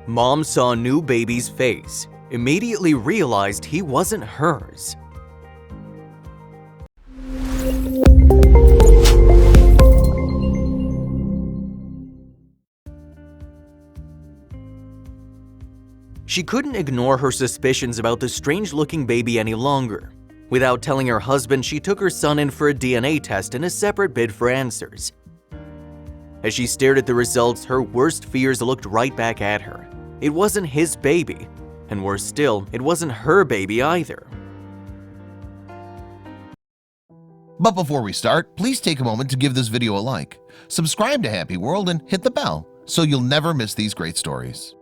Mom saw new baby's face, immediately realized he wasn't hers. She couldn't ignore her suspicions about the strange-looking baby any longer. Without telling her husband, she took her son in for a DNA test in a separate bid for answers. As she stared at the results, her worst fears looked right back at her. It wasn't his baby, and worse still, it wasn't her baby either. But before we start, please take a moment to give this video a like, subscribe to HappyWorld, and hit the bell so you'll never miss these great stories.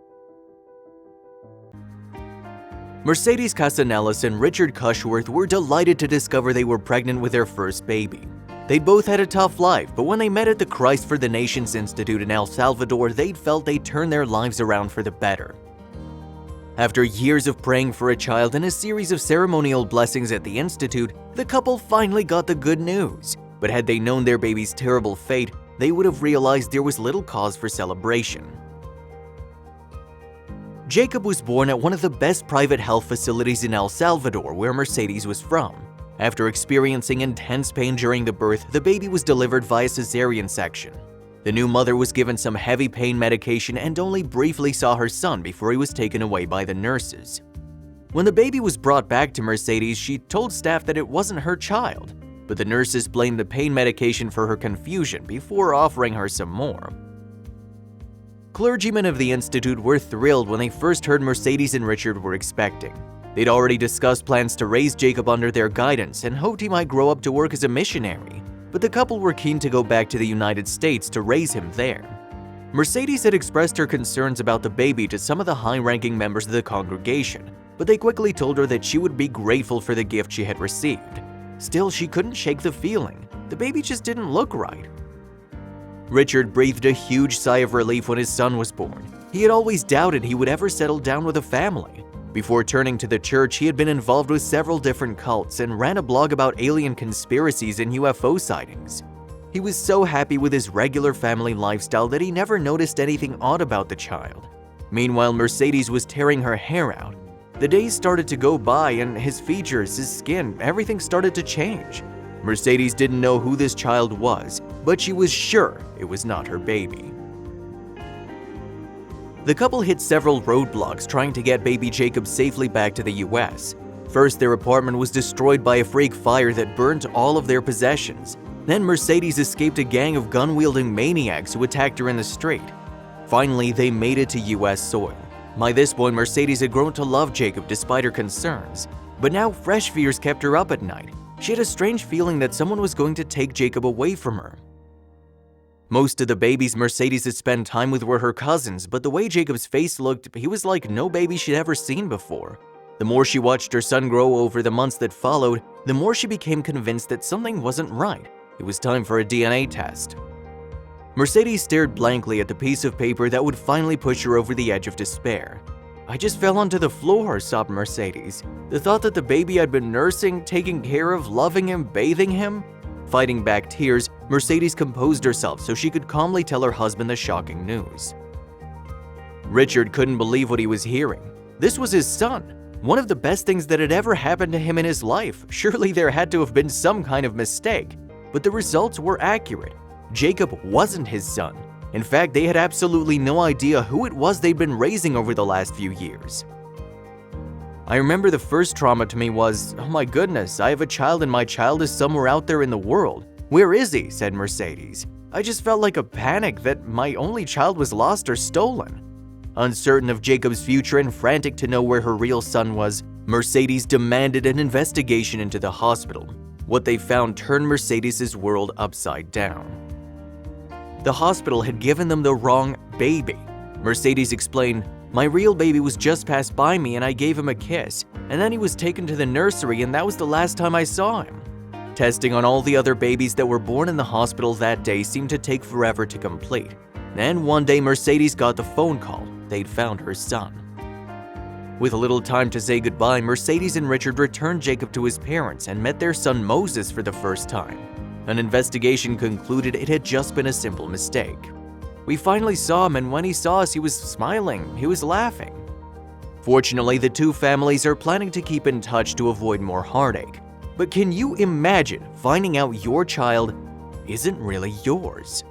Mercedes Casanellas and Richard Cushworth were delighted to discover they were pregnant with their first baby. They'd both had a tough life, but when they met at the Christ for the Nations Institute in El Salvador, they'd felt they'd turn their lives around for the better. After years of praying for a child and a series of ceremonial blessings at the institute, the couple finally got the good news. But had they known their baby's terrible fate, they would have realized there was little cause for celebration. Jacob was born at one of the best private health facilities in El Salvador, where Mercedes was from. After experiencing intense pain during the birth, the baby was delivered via cesarean section. The new mother was given some heavy pain medication and only briefly saw her son before he was taken away by the nurses. When the baby was brought back to Mercedes, she told staff that it wasn't her child, but the nurses blamed the pain medication for her confusion before offering her some more. Clergymen of the institute were thrilled when they first heard Mercedes and Richard were expecting. They'd already discussed plans to raise Jacob under their guidance and hoped he might grow up to work as a missionary, but the couple were keen to go back to the United States to raise him there. Mercedes had expressed her concerns about the baby to some of the high-ranking members of the congregation, but they quickly told her that she would be grateful for the gift she had received. Still, she couldn't shake the feeling. The baby just didn't look right. Richard breathed a huge sigh of relief when his son was born. He had always doubted he would ever settle down with a family. Before turning to the church, he had been involved with several different cults and ran a blog about alien conspiracies and UFO sightings. He was so happy with his regular family lifestyle that he never noticed anything odd about the child. Meanwhile, Mercedes was tearing her hair out. The days started to go by and his features, his skin, everything started to change. Mercedes didn't know who this child was, but she was sure it was not her baby. The couple hit several roadblocks trying to get baby Jacob safely back to the US. First, their apartment was destroyed by a freak fire that burned all of their possessions. Then Mercedes escaped a gang of gun-wielding maniacs who attacked her in the street. Finally, they made it to US soil. By this point, Mercedes had grown to love Jacob despite her concerns. But now fresh fears kept her up at night. She had a strange feeling that someone was going to take Jacob away from her. Most of the babies Mercedes had spent time with were her cousins, but the way Jacob's face looked, he was like no baby she'd ever seen before. The more she watched her son grow over the months that followed, the more she became convinced that something wasn't right. It was time for a DNA test. Mercedes stared blankly at the piece of paper that would finally push her over the edge of despair. "I just fell onto the floor," sobbed Mercedes. "The thought that the baby I'd been nursing, taking care of, loving him, bathing him." Fighting back tears, Mercedes composed herself so she could calmly tell her husband the shocking news. Richard couldn't believe what he was hearing. This was his son, one of the best things that had ever happened to him in his life. Surely there had to have been some kind of mistake. But the results were accurate. Jacob wasn't his son. In fact, they had absolutely no idea who it was they'd been raising over the last few years. "I remember the first trauma to me was, oh my goodness, I have a child and my child is somewhere out there in the world. Where is he?" said Mercedes. "I just felt like a panic that my only child was lost or stolen." Uncertain of Jacob's future and frantic to know where her real son was, Mercedes demanded an investigation into the hospital. What they found turned Mercedes' world upside down. The hospital had given them the wrong baby. Mercedes explained, "My real baby was just passed by me and I gave him a kiss, and then he was taken to the nursery and that was the last time I saw him." Testing on all the other babies that were born in the hospital that day seemed to take forever to complete. Then one day Mercedes got the phone call. They'd found her son. With little time to say goodbye, Mercedes and Richard returned Jacob to his parents and met their son Moses for the first time. An investigation concluded it had just been a simple mistake. We finally saw him, and when he saw us, he was smiling, he was laughing. Fortunately, the two families are planning to keep in touch to avoid more heartache. But can you imagine finding out your child isn't really yours?